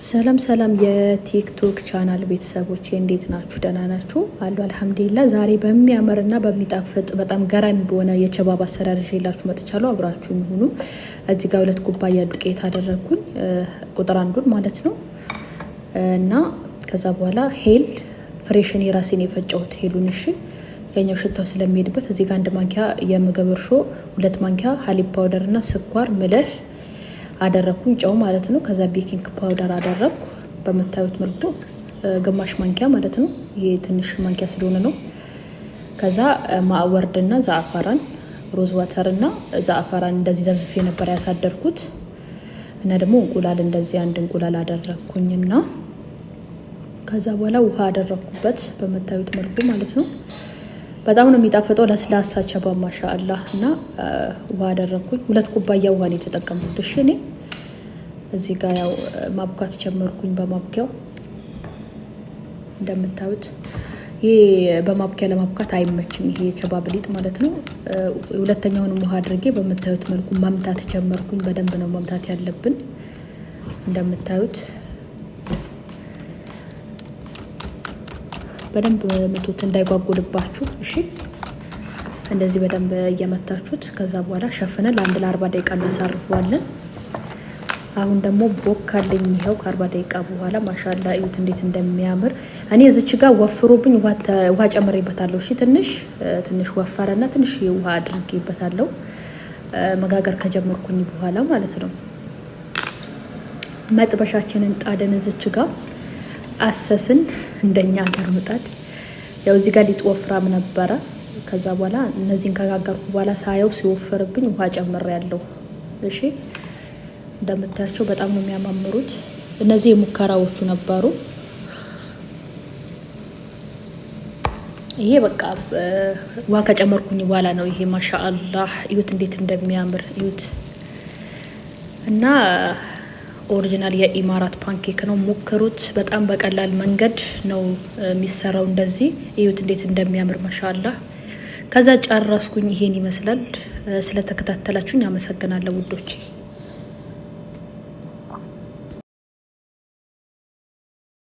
ሰላም ሰላም የቲክቶክ ቻናል ቤተሰቦች እንዴት ናችሁ? ደህና ናችሁ? አሉ አልሐምዱሊላህ። ዛሬ በሚያምርና በሚጣፍጥ በጣም ገራሚ በሆነ የቸባብ አሰራር ይዤላችሁ መጥቻለሁ። አብራችሁ ሁኑ። እዚህ ጋር 2 ኩባያ ዱቄት አደረኩኝ፣ ቁጥር 1 ማለት ነው። እና ከዛ በኋላ ሄል ፍሬሽን የራሴን የፈጨሁት ሄሉን እሺ፣ ያኛው ሽታው ስለሚሄድበት እዚህ ጋር 1 ማንኪያ የምግብ እርሾ፣ 2 ማንኪያ ሀሊብ ፓውደር እና ስኳር፣ ምልህ አደረኩኝ፣ ጨው ማለት ነው። ከዛ ቤኪንግ ፓውደር አደረኩ በመታዩት መልኩ ግማሽ ማንኪያ ማለት ነው። ይሄ ትንሽ ማንኪያ ስለሆነ ነው። ከዛ ማወርድና ዛአፈራን ሮዝ ዋተር እና ዛአፈራን እንደዚህ ዘብዝፌ ነበር ያሳደርኩት። እና ደግሞ እንቁላል እንደዚህ 1 እንቁላል አደረኩኝና ከዛ በኋላ ውሃ አደረኩበት በመታዩት መልኩ ማለት ነው። በጣም ነው የሚጣፍጠው፣ ለስላሳ ቸባብ ማሻአላህ። እና ውሃ አደረኩኝ፣ 2 ኩባያ ውሃ ነው የተጠቀምኩት። እሺ እኔ እዚህ ጋር ያው ማብካት ጀመርኩኝ በማብኪያው እንደምታዩት። ይሄ በማብኪያ ለማብካት አይመችም፣ ይሄ የቸባብ ሊጥ ማለት ነው። ሁለተኛውንም ውሃ አድርጌ በምታዩት መልኩ ማምታት ጀመርኩኝ። በደንብ ነው ማምታት ያለብን እንደምታዩት። በደንብ ምቱት እንዳይጓጉልባችሁ እሺ። እንደዚህ በደንብ እየመታችሁት ከዛ በኋላ ሸፍነን ለ40 ደቂቃ እናሳርፈዋለን። አሁን ደግሞ ቦካልኝ፣ ይሄው ከ40 ደቂቃ በኋላ ማሻአላ እዩት እንዴት እንደሚያምር። እኔ እዚች ጋር ወፍሮብኝ ውሃ ጨምሬበታለሁ። እሺ ትንሽ ወፈረና ትንሽ ውሃ አድርጌበታለሁ መጋገር ከጀመርኩኝ በኋላ ማለት ነው። መጥበሻችንን ጣደን እዚች ጋር አሰስን እንደኛ ሀገር ምጣድ። ያው እዚህ ጋር ሊጥ ወፍራም ነበረ። ከዛ በኋላ እነዚህን ከጋገርኩ በኋላ ሳየው ሲወፍርብኝ ውሃ ጨምሬያለሁ። እሺ እንደምታያቸው በጣም ነው የሚያማምሩት። እነዚህ የሙከራዎቹ ነበሩ። ይሄ በቃ ውሃ ከጨመርኩኝ በኋላ ነው። ይሄ ማሻአላህ እዩት እንዴት እንደሚያምር እዩት። እና ኦሪጂናል የኢማራት ፓንኬክ ነው፣ ሞክሩት። በጣም በቀላል መንገድ ነው የሚሰራው። እንደዚህ እዩት እንዴት እንደሚያምር ማሻአላህ። ከዛ ጨረስኩኝ። ይሄን ይመስላል። ስለተከታተላችሁኝ አመሰግናለሁ ውዶቼ።